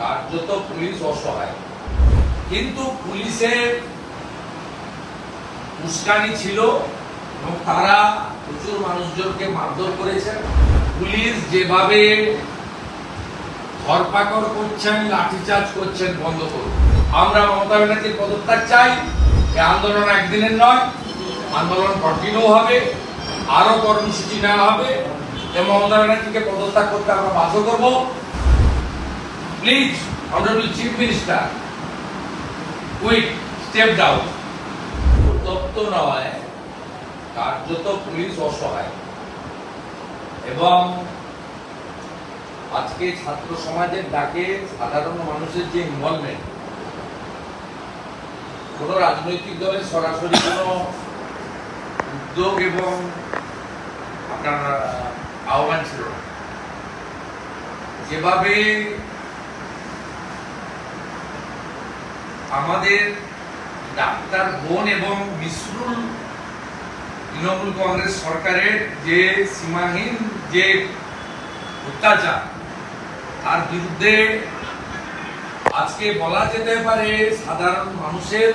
কার্যত পুলিশ অসহায়, কিন্তু পুলিশের উস্কানি ছিল এবং তারা প্রচুর মানুষজনকে মারধর করেছেন। পুলিশ যেভাবে ধরপাকড় করছেন, লাঠিচার্জ করছেন, বন্ধ করুন। আমরা মমতা ব্যানার্জির পদত্যাগ চাই। এই আন্দোলন একদিনের নয়, আন্দোলন কন্টিনিউ হবে, আরো কর্মসূচি নেওয়া হবে এবং মমতা ব্যানার্জিকে পদত্যাগ করতে আমরা বাধ্য করব। Please honourable chief minister, quick step down. উত্তপ্ত নয়, কার্যত পুলিশ অসহায় এবং আজকে ছাত্র সমাজের ডাকে সাধারণ মানুষের যে ইনভলভমেন্ট, কোন রাজনৈতিক দলের সরাসরি কোন উদ্যোগ এবং আপনার আহ্বান ছিল না। যেভাবে আমাদের ডাক্তার বোন এবং মিসরুল তৃণমূল কংগ্রেস সরকারের যে সীমাহীন যে অত্যাচার, তার বিরুদ্ধে আজকে বলা যেতে পারে সাধারণ মানুষের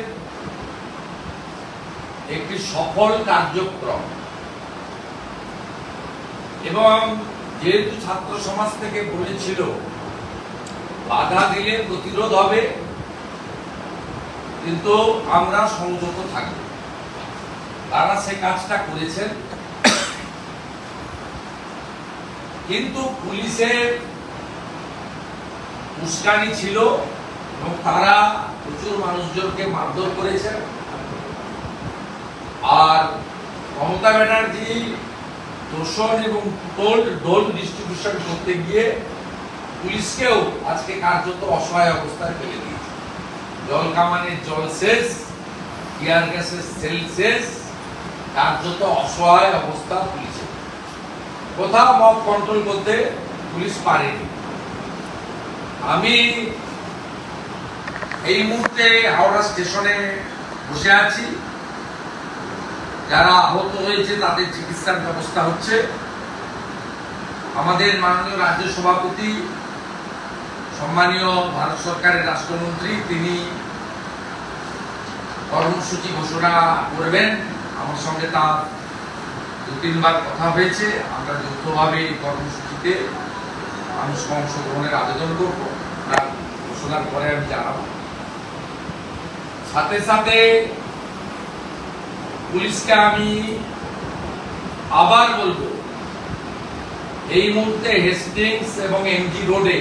একটি সফল কার্যক্রম। এবং যেহেতু ছাত্র সমাজ থেকে বলেছিল বাধা দিলে প্রতিরোধ হবে, কিন্তু আমরা সংযত থাকব, তারা সে কাজটা করেছেন। কিন্তু পুলিশের উস্কানি ছিল এবং তারা প্রচুর মানুষজনকে মারধর করেছেন। আর মমতা ব্যানার্জি তোষণ এবং ডোল ডিস্ট্রিবিউশন করতে গিয়ে পুলিশকেও আজকে কার্যত অসহায় অবস্থায় ফেলে দিয়েছে। জল কামানের জল শেষ, টিয়ার গ্যাসের সেল শেষ, কার্যত অসহায় অবস্থা পুলিশের। কোথাও মব কন্ট্রোল করতে পুলিশ পারেনি। আমি এই মুহূর্তে হাওড়া স্টেশনে বসে আছি। যারা আহত হয়েছে তাদের চিকিৎসার ব্যবস্থা হচ্ছে। আমাদের মাননীয় রাজ্য সভাপতি, সম্মানীয় ভারত সরকারের রাষ্ট্রমন্ত্রী, তিনি কর্মসূচি ঘোষণা করবেন। আমার সঙ্গে তার 2-3বার কথা হয়েছে। আমরা যৌথভাবে এই কর্মসূচিতে মানুষকে অংশগ্রহণের আবেদন করব। ঘোষণার পরে আমি জানাবো। সাথে সাথে পুলিশকে আমি আবার বলবো, এই মুহূর্তে হেস্টিংস এবং এমজি রোডে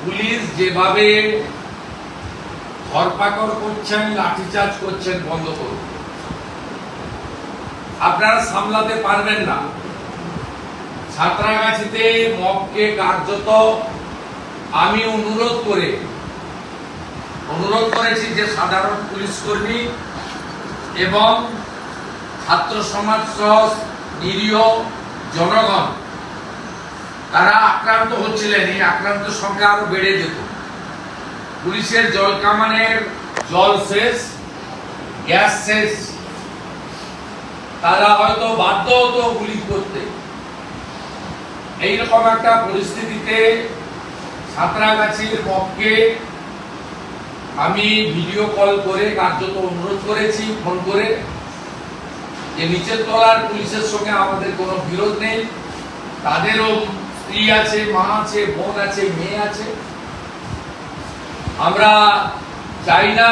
পুলিশ যেভাবে ধরপাকড় করছেন, লাঠিচার্জ করছেন, বন্ধ করুন। আপনারা সামলাতে পারবেন না। সাঁতরাগাছিতে মবকে কার্যত আমি অনুরোধ করেছি যে সাধারণ পুলিশ কর্মী এবং ছাত্র সমাজ সহ নিরীহ জনগণ তারা আক্রান্ত হচ্ছিলেন। এই আক্রান্ত সংখ্যা আরো বেড়ে যেত। পুলিশের জল কামানের জল শেষ, গ্যাস শেষ, তারা হয়তো বাধ্য হতো গুলি করতে। এইরকম একটা পরিস্থিতিতে সাঁতরাগাছির মবকে আমি ভিডিও কল করে কার্যত অনুরোধ করেছি, ফোন করে, যে নিচের তলার পুলিশের সঙ্গে আমাদের কোনো বিরোধ নেই। তাদেরও স্ত্রী আছে, মা আছে, বোন আছে, মেয়ে আছে। আমরা চাই না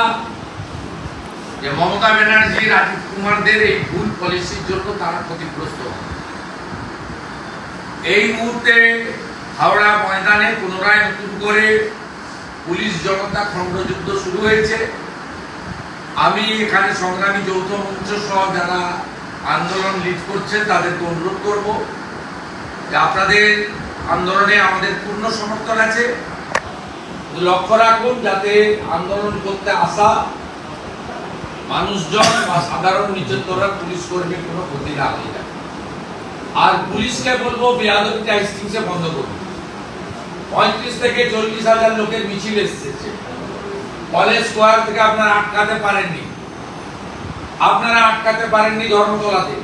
যে মমতা ব্যানার্জি, রাজীব কুমারদের এই ভুল পলিসির জন্য তারা ক্ষতিগ্রস্ত হয়। এই মুহূর্তে হাওড়া ময়দানে পুনরায় নতুন করে পুলিশ জনতা খণ্ডযুদ্ধ শুরু হয়েছে। আমি এখানে সংগ্রামী যৌথ মঞ্চ সহ যারা আন্দোলন লিড করছেন তাদেরকে অনুরোধ করব যে আপনাদের আন্দোলনে আমাদের পূর্ণ সমর্থন আছে। লক্ষ্য রাখুন যাতে আন্দোলন করতে আসা মানুষজন বা সাধারণ নিচের তলার পুলিশ কর্মীর কোনো ক্ষতি না হয়ে যায়। আর পুলিশকে বলবো বেয়াদবিটা হেস্টিংসে বন্ধ করুন। 35 থেকে 40 হাজার লোকের মিছিল এসেছে। কলেজ স্কোয়ার থেকে আপনারা আটকাতে পারেননি ধর্মতলাতে।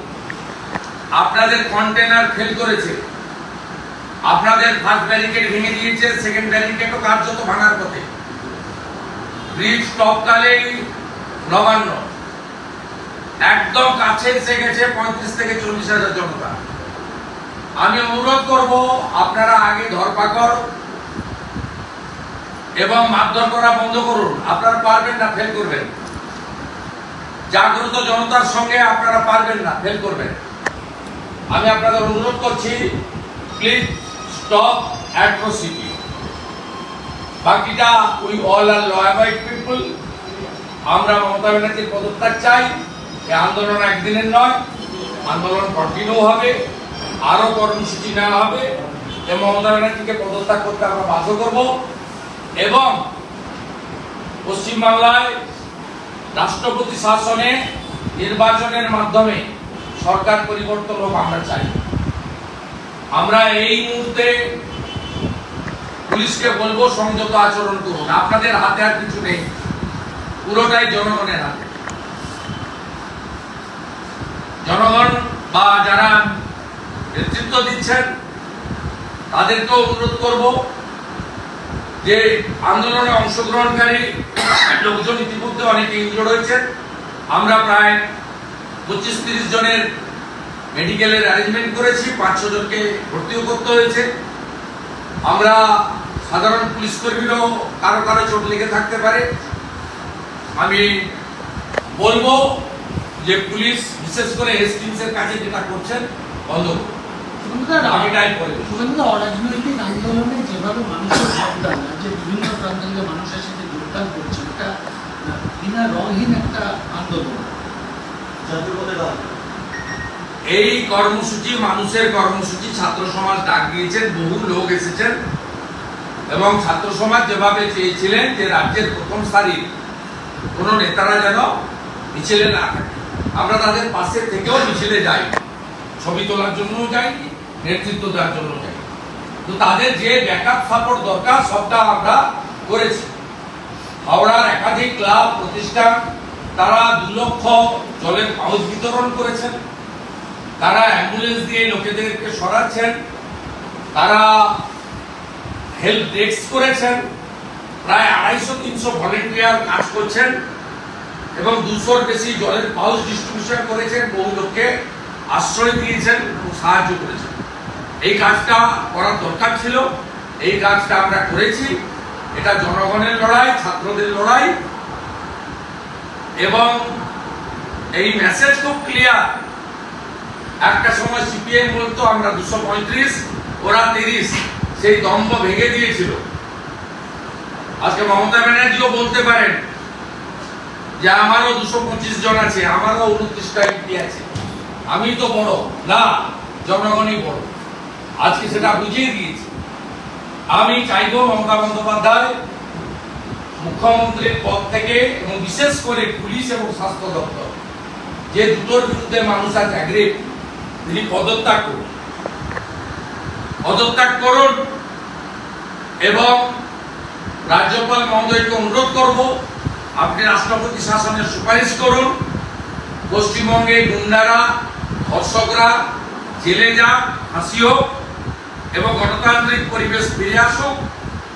আপনাদের কন্টেনার ফেল করেছে। আপনাদের ফার্স্ট ব্যারিকেড ভেঙে দিয়েছে, সেকেন্ড ব্যারিকেডও কার্যত ভাঙার পথে। ব্রিজ টপকালেই নবান্ন একদম কাছে এসে গেছে 35 থেকে 40,000 জনতা। আমি অনুরোধ করব আপনারা আগে ধরপাকড় এবং মারধর করা বন্ধ করুন। আপনারা পারবেন না, ফেল করবেন। জাগ্রত জনতার সঙ্গে আপনারা পারবেন না, ফেল করবেন। আমি আপনাদের অনুরোধ করছি, প্লিজ স্টপ অ্যাট্রোসিটি। বাকিটা we all are law abide people. আমরা মমতা ব্যানার্জির পদত্যাগ চাই। এই আন্দোলন একদিনের নয়, আন্দোলন কন্টিনিউ হবে, আরো কর্মসূচি নেওয়া হবে এবং মমতা ব্যানার্জিকে পদত্যাগ করতে আমরা বাধ্য করব। এবং পশ্চিমবাংলায় রাষ্ট্রপতি শাসনে নির্বাচনের মাধ্যমে সরকার পরিবর্তন হোক আমরা চাই। আমরা এই মুহূর্তে পুলিশকে বলবো সংযত আচরণ করুন। আপনাদের হাতে আর কিছু নেই, পুরোটাই জনগণের হাতে। জনগণ বা যারা নেতৃত্ব দিচ্ছেন তাদেরকেও অনুরোধ করব যে আন্দোলনে অংশগ্রহণকারী লোকজন ইতিমধ্যে অনেকে ইনজোর্ড হয়েছেন। আমরা প্রায় 25-30 জনের মেডিকেলের অ্যারেঞ্জমেন্ট করেছি, 500 জনকে ভর্তিও করতে হয়েছে। আমরা সাধারণ পুলিশ কর্মীরাও কারো কারো চোট লেগে থাকতে পারে। আমি বলবো যে পুলিশ বিশেষ করে হেস্টিংসের কাছে যেটা করছেন বন্ধ করুন। অরাজনৈতিক আন্দোলনে যেভাবে মানুষের যোগদান, যে বিভিন্ন প্রান্ত থেকে মানুষের সাথে যোগদান করছে, এটা বিনা রঙহীন একটা আন্দোলন। এই কর্মসূচি মানুষের কর্মসূচি ছাত্র সমাজ ডাক দিয়েছেন, বহু লোক এসেছেন এবং ছাত্র সমাজ যেভাবে চেয়েছিলেন যে রাজ্যের প্রথম সারির কোন নেতারা যেন মিছিলে না থাকে, আমরা তাদের পাশে থেকেও মিছিলে যাই, ছবি তোলার জন্য যাই, নেতৃত্ব দেওয়ার জন্য যাই। তো তাদের যে ব্যাকআপ সাপোর্ট দরকার সবটা আমরা করেছি। হাওড়ার একাধিক ক্লাব প্রতিষ্ঠান তারা 2 লক্ষ জলের পাউচ বিতরণ করেছেন, তারা অ্যাম্বুলেন্স দিয়ে লোকেদেরকে সরাচ্ছেন, তারা হেল্প ডেস্ক করেছেন, প্রায় 250-300 ভলেন্টিয়ার কাজ করছেন এবং 200-র বেশি জলের পাউচ ডিস্ট্রিবিউশন করেছেন, বহু লোককে আশ্রয় দিয়েছেন এবং সাহায্য করেছেন। এই কাজটা করার দরকার ছিল, এই কাজটা আমরা করেছি। এটা জনগণের লড়াই, ছাত্রদের লড়াই এবং এই মেসেজ খুব ক্লিয়ার। একটা সময় সিপিএম বলতো আমরা 235, ওরা 30, সেই দম্ভ ভেঙে দিয়েছিল। আজকে মমতা ব্যানার্জিও বলতে পারেন যে আমারও 225 জন আছে, আমারও 29টা এমপি আছে, আমি তো বড় না, জনগণই বড়। আজকে সেটা বুঝিয়ে দিয়েছি। আমি চাইব মমতা বন্দ্যোপাধ্যায় মুখ্যমন্ত্রীর পদ থেকে এবং বিশেষ করে পুলিশ এবং স্বাস্থ্য দপ্তর, যে দুটোর বিরুদ্ধে মানুষ আজ অ্যাগ্রেভ, তিনি পদত্যাগ করুন, পদত্যাগ করুন। এবং রাজ্যপাল মহোদয়কে অনুরোধ করব, আপনি রাষ্ট্রপতি শাসনের সুপারিশ করুন। পশ্চিমবঙ্গে গুন্ডারা, ধর্ষকরা জেলে যাক, ফাঁসি হোক এবং গণতান্ত্রিক পরিবেশ ফিরে আসুক।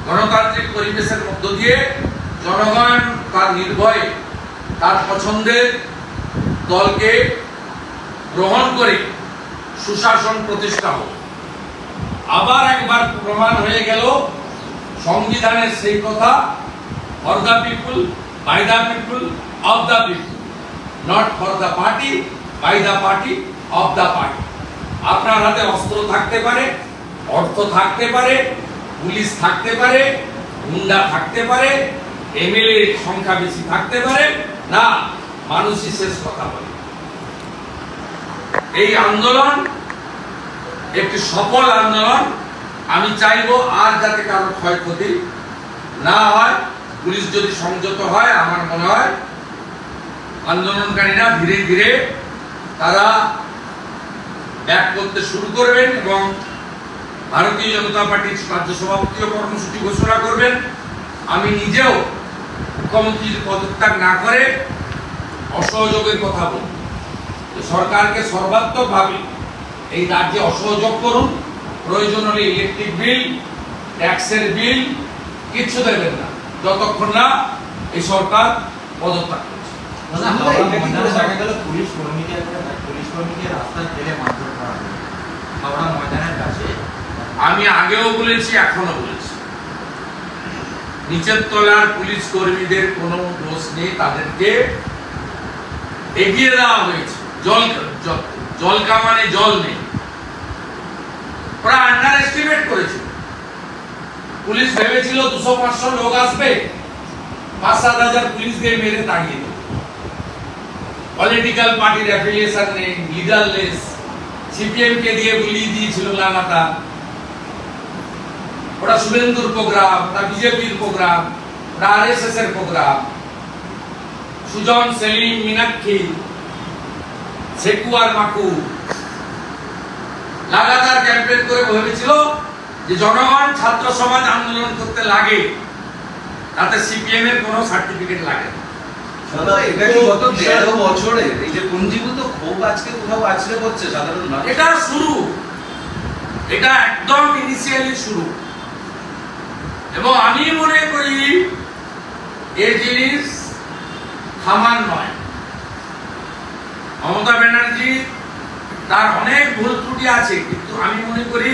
গণতান্ত্রিক পরিবেশের মধ্য দিয়ে জনগণ তার নির্ভয়ে তার পছন্দের দলকে গ্রহণ করে সুশাসন প্রতিষ্ঠা হোক। আবার একবার প্রমাণ হয়ে গেল সংবিধানের সেই কথা, for the people, by the people, of the people, not for the party, by the party, of the party. আপনার হাতে অস্ত্র থাকতে পারে, অর্থ থাকতে পারে, পুলিশ থাকতে পারে, গুন্ডা থাকতে পারে, এমএলএ সংখ্যা বেশি থাকতে পারে, না, মানুষই শেষ কথা বলে। এই আন্দোলন একটি সফল আন্দোলন। আমি চাইবো আর যাতে কারো ক্ষয়ক্ষতি না হয়। পুলিশ যদি সংযত হয়, আমার মনে হয় আন্দোলনকারীরা ধীরে ধীরে তারা ব্যাক করতে শুরু করবেন এবং ভারতীয় জনতা পার্টির রাজ্য সভাপতিও কর্মসূচি ঘোষণা করবেন। আমি নিজেও মুখ্যমন্ত্রীর পদত্যাগ না করে অসহযোগের কথা বলব। সরকারকে সর্বাত্মকভাবে এই রাজ্যে অসহযোগ করুন প্রয়োজন হলে ইলেকট্রিক বিল, ট্যাক্সের বিল কিছু দেবেন না যতক্ষণ না এই সরকার পদত্যাগ করছে। পুলিশ কর্মীকে রাস্তায় ফেলে মারধর করা হয় হাওড়া ময়দানের কাছে। আমি আগেও বলেছি, এখনো বলেছি, নিচের তলার পুলিশ কর্মীদের কোনো দোষ নেই, তাদেরকে এগিয়ে দেওয়া হয়েছে। জল কামানে জল নেই, ওরা আন্ডার এস্টিমেট করেছিল। পুলিশ ভেবেছিল 200-500 লোক আসবে, 5-7 হাজার পুলিশ দিয়ে মেরে তাড়িয়ে দেবে। পলিটিক্যাল পার্টির অ্যাফিলিয়েশন নেই, লিডারলেস, সিপিএম কে দিয়ে বুলিয়ে দিয়েছিল লাগাতার। ওটা শুভেন্দুর প্রোগ্রাম, ওটা বিজেপির প্রোগ্রাম, ওটা আরএসএস এর প্রোগ্রাম। সুজন, সেলিম, মীনাক্ষী, সেকুয়ার মাকু লাগাতার ক্যাম্পেইন করে ভেবেছিল যে জনগণ ছাত্র সমাজ আন্দোলন করতে লাগে, তাতে সিপিএম এর কোনো সার্টিফিকেট লাগে না। এটা কি গত 13 বছরে এই যে পুঞ্জীভূত ক্ষোভ আজকে কোথাও আছড়ে পড়ছে সাধারণ মানুষ? এটা শুরু, এটা একদম ইনিশিয়ালি শুরু। এবং আমি মনে করি এই জিনিস থামার নয়। মমতা ব্যানার্জি তার অনেক ভুল ত্রুটি আছে, কিন্তু আমি মনে করি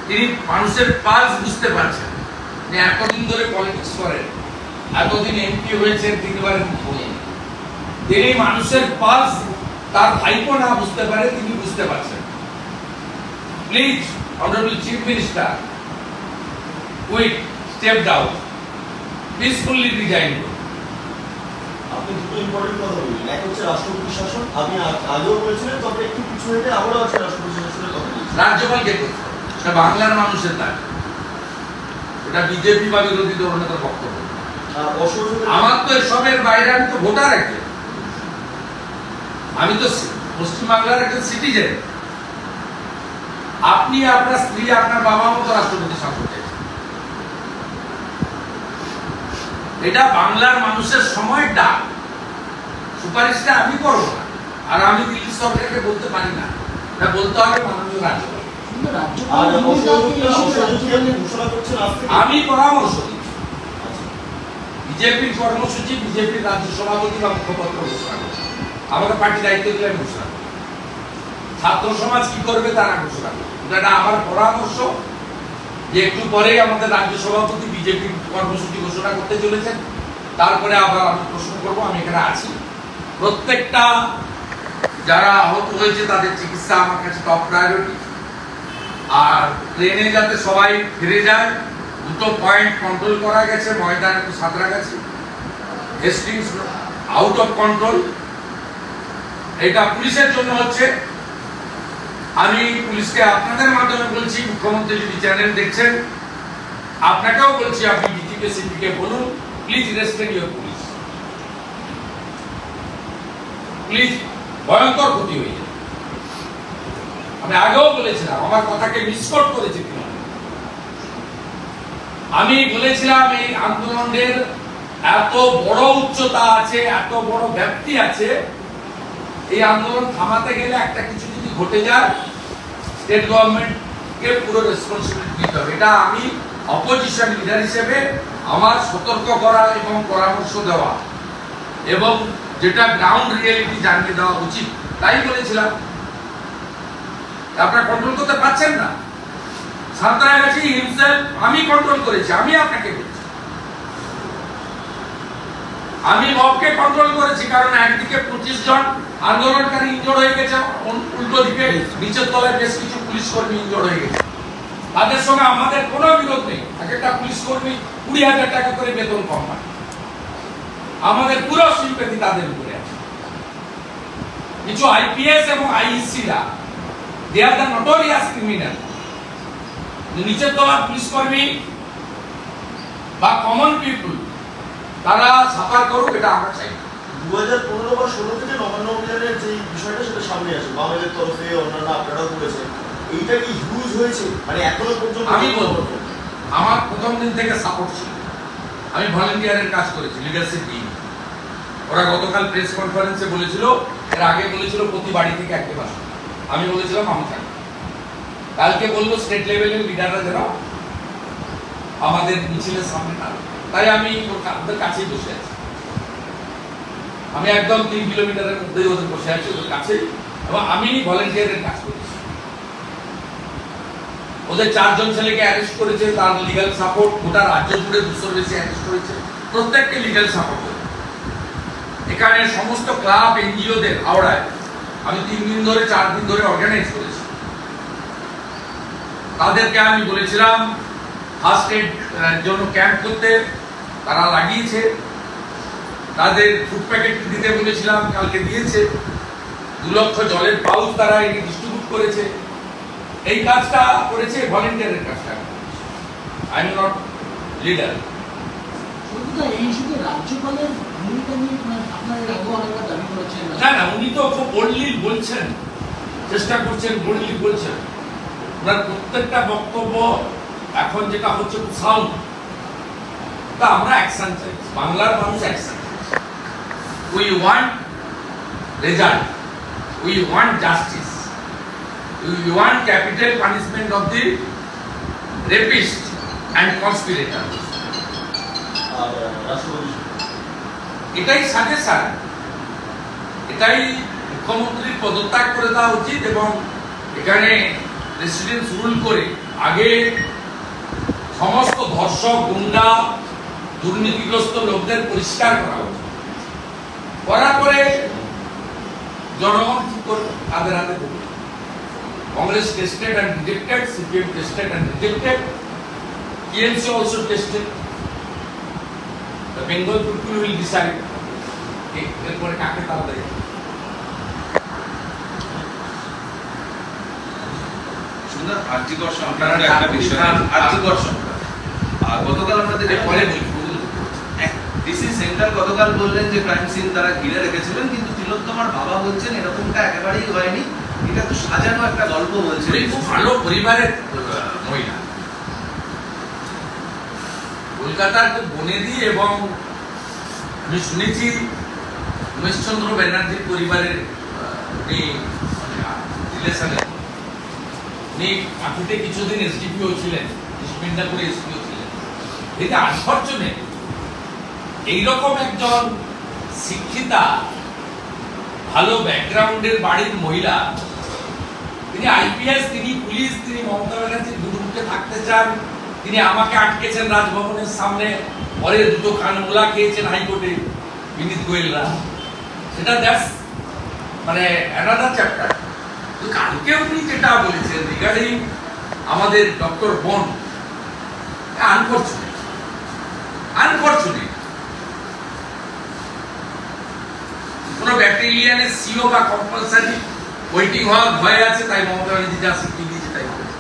তিনি মানুষের পালস বুঝতে পারছেন। এতদিন ধরে পলিটিক্স করেন, এতদিন এমপি হয়েছেন, 3 বার মুখ্যমন্ত্রী, তিনি মানুষের পালস তার ভাইপো না বুঝতে পারে, তিনি বুঝতে পারছেন। Please honourable chief minister, quick step down, peacefully resign করুন। আপনি দুটো ইম্পর্টেন্ট কথা বললেন, এক হচ্ছে রাষ্ট্রপতি শাসন, আপনি আগেও বলেছিলেন, তবে একটু কিছু হতে আমরাও আছে রাষ্ট্রপতি শাসনের কথা বলছি। রাজ্যপালকে করতে হবে, এটা বাংলার মানুষের দাবি, এটা বিজেপি বা বিরোধী দলনেতার বক্তব্য। আমার তো এসবের বাইরে, আমি তো ভোটার একজন, আমি তো পশ্চিমবাংলার একজন সিটিজেন। আপনি আপনার স্ত্রী, আপনার বাবা মতো রাষ্ট্রপতি শাসন চাইছেন, এটা বাংলার মানুষের সময় ডাক। সুপারিশটা আমি করবো না, আর আমি দিল্লি সরকারকে বলতে পারি না, এটা বলতে হবে মাননীয় রাজ্যপাল। আমি পরামর্শ দিচ্ছি, বিজেপির কর্মসূচি বিজেপির রাজ্য সভাপতি বা মুখপাত্র ঘোষণা করছে, আমাদের পার্টি দায়িত্ব দিলে আমি ঘোষণা করব। ছাত্র সমাজ কি করবে তারা ঘোষণা করবে, এটা আমার পরামর্শ। যে একটু পরেই আমাদের রাজ্য সভাপতি বিজেপির কর্মসূচি ঘোষণা করতে চলেছেন, তারপরে আবার আমি প্রশ্ন করবো। আমি এখানে আছি, প্রত্যেকটা যারা আহত হয়েছে তাদের চিকিৎসা আমার কাছে টপ প্রায়োরিটি। আর ট্রেনে যাতে সবাই ফিরে যায়, 2টো পয়েন্ট কন্ট্রোল করা গেছে, ময়দান একটু Santragachi, Hastings out of control. এটা পুলিশের জন্য হচ্ছে। আমি পুলিশকে আপনাদের মাধ্যমে বলছি, মুখ্যমন্ত্রী যদি চ্যানেল দেখছেন, আপনাকেও বলছি, আপনি ডিজিপি সিপি কে বলুন, please respect your police. Please, ভয়ঙ্কর ক্ষতি হয়ে যায়। আমি আগেও বলেছিলাম, আমার কথাকে মিসকোট করেছি। আমি বলেছিলাম এই আন্দোলনের এত বড় উচ্চতা আছে, এত বড় ব্যাপ্তি আছে, এই আন্দোলন থামাতে গেলে একটা কিছু যদি ঘটে যায়, স্টেট গভর্নমেন্টকে পুরো রেসপন্সিবিলিটি নিতে হবে। এটা আমি অপোজিশন লিডার হিসেবে আমার সতর্ক করা এবং পরামর্শ দেওয়া এবং যেটা গ্রাউন্ড রিয়েলিটি জানিয়ে দেওয়া উচিত, তাই বলেছিলাম। আপনারা কন্ট্রোল করতে পারছেন না। সাঁতরাগাছি হিমসেলফ আমি কন্ট্রোল করেছি, আমি আপনাকে বলছি, আমি মবকে কন্ট্রোল করেছি। কারণ একদিকে 25 জন আন্দোলনকারী ইনজোর্ড হয়ে গেছে, উল্টো দিকে নিচের তলায় বেশ কিছু পুলিশ কর্মী ইনজোর্ড হয়ে গেছে। তাদের সঙ্গে আমাদের কোনো বিরোধ নেই। একটা পুলিশ কর্মী 20,000 টাকা করে বেতন কম পায়, আমাদের পুরো সিম্পেথি তাদের উপরে আছে। কিছু আইপিএস এবং আইইসিরা, দে আর দ্য নোটোরিয়াস ক্রিমিনাল। নিচের তলার পুলিশ কর্মী বা কমন পিপল তারা সাফার করুক, এটা আমরা চাই। 2015 বা 16 থেকে নবান্ন অভিযানের যে বিষয়টা, সেটা সামনে আসে বামেদের তরফে, অন্যান্য আপনারাও করেছেন। এইটা কি ইউজ হয়েছে? মানে এখনো পর্যন্ত আমি বলবো, আমার প্রথম দিন থেকে সাপোর্ট ছিল। আমি ভলেন্টিয়ারের কাজ করেছি, লিডারশিপ দিই। ওরা গতকাল প্রেস কনফারেন্সে বলেছিল, এর আগে বলেছিল প্রতি বাড়ি থেকে একটা বাস। আমি বলেছিলাম আমি থাকি। কালকে বললো স্টেট লেভেলের লিডাররা যারা আমাদের মিছিলের সামনে না, তাই আমি ওদের কাছেই বসে আছি। আমি একদম 3 কিলোমিটারের মধ্যেই ওদের বসে আছি, ওদের কাছেই, এবং আমি ভলেন্টিয়ারের কাজ করছি। ওদের 4 জন ছেলেকে অ্যারেস্ট করেছে, তার লিগ্যাল সাপোর্ট গোটা রাজ্য জুড়ে 200-র বেশি অ্যারেস্ট করেছে, প্রত্যেককে লিগ্যাল সাপোর্ট করে। এখানে সমস্ত ক্লাব এনজিওদের হাওড়ায় আমি 3 দিন ধরে 4 দিন ধরে অর্গানাইজ করেছি। তাদেরকে আমি বলেছিলাম ফার্স্ট এড জন্য ক্যাম্প করতে, তারা লাগিয়েছে। তাদের ফুড প্যাকেট দিতে বলেছিলাম, কালকে দিয়েছে। 2 লক্ষ জলের পাউচ তারা এনে ডিস্ট্রিবিউট করেছে। এই কাজটা করেছে ভলেন্টিয়ারের কাজটা। I am not leader. এই ইস্যুতে রাজ্যপালের ভূমিকা নিয়ে আপনার এর আগেও অনেকবার দাবি করেছেন। না না, উনি তো খুব বোল্ডলি বলছেন, চেষ্টা করছেন, বোল্ডলি বলছেন। ওনার প্রত্যেকটা বক্তব্য এখন যেটা হচ্ছে সাউন্ড, তা আমরা অ্যাকশন চাই। বাংলার মানুষ অ্যাকশন চাই। We want result, we want justice, we want capital punishment of the rapist and conspirator. আর রাষ্ট্রপতি এটাই সাজেশন, এটাই মুখ্যমন্ত্রীর পদত্যাগ করে দেওয়া উচিত এবং এখানে প্রেসিডেন্ট রুল করে আগে সমস্ত ধর্ষক, গুন্ডা, দুর্নীতিগ্রস্ত লোকদের পরিষ্কার করা উচিত। করার পরে জনগণ কি করবে, তাদের হাতে দেবে। Congress tested and rejected, CPM tested and rejected, TMC also tested. The Bengal people will decide এরপরে কাকে তারা দেয়। সুন্দর আর্থিকর সংক্রান্ত একটা বিষয়, আর্থিকর সংক্রান্ত। আর গতকাল আমরা পরে ডিসি সেন্টার গতকাল বললেন যে ক্রাইম সিন তারা ঘিরে রেখেছিলেন, কিন্তু তিলোত্তমার বাবা বলছেন এরকমটা একেবারেই হয়নি, এটা তো সাজানো একটা গল্প বলছেন। খুব ভালো পরিবারের মহিলা, কলকাতার খুব বনেদি, এবং আমি শুনেছি উমেশচন্দ্র ব্যানার্জির পরিবারের রিলেশনে উনি কাঁথিতে কিছুদিন এসডিপিও ছিলেন, মিদনাপুরে এসপিও ছিলেন। এটা আনফরচুনেট, এইরকম একজন শিক্ষিতা, ভালো ব্যাকগ্রাউন্ডের বাড়ির মহিলা, তিনি আইপিএস, তিনি পুলিশ, তিনি মমতা ব্যানার্জির গুরুমুখে থাকতে চান। তিনি আমাকে আটকেছেন রাজভবনের সামনে, পরে 2 কানমোলা খেয়েছেন হাইকোর্টে বিনীত গোয়েলরা। সেটা দ্যাটস মানে অ্যানাদার চ্যাপ্টার। তো কালকে উনি যেটা বলেছেন রিগার্ডিং আমাদের ডক্টর বোন, আনফরচুনেট, আনফরচুনেট। কোন ব্যাটালিয়ানের সিও বা কম্পালসারি ওয়েটিং হওয়ার ভয় আছে, তাই মমতা ব্যানার্জি যা শিখিয়ে দিয়েছে তাই করেছে।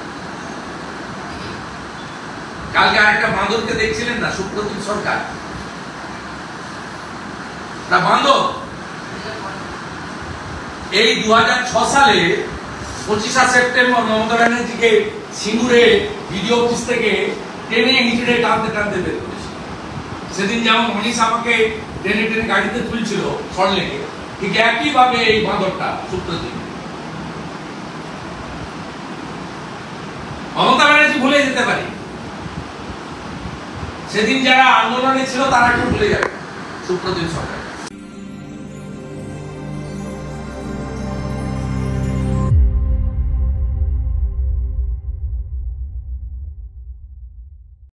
কালকে আরেকটা বাঁদরকে দেখছিলেন না, সুপ্রতিম সরকার, না বাঁদর। এই 2006 সালে 25 সেপ্টেম্বর মমতা ব্যানার্জিকে সিঙ্গুরে ভিডিও অফিস থেকে টেনে হিচড়ে টানতে টানতে বের করেছে। সেদিন যেমন মনীষ আমাকে টেনে টেনে গাড়িতে তুলছিল সরলেকে, ঠিক একইভাবে এই বাঁদরটা সুপ্রতিম। মমতা ব্যানার্জি ভুলে যেতে পারে, সেদিন যারা আন্দোলনে ছিল তারা কেউ ভুলে যাবে সুপ্রতিম সরকার।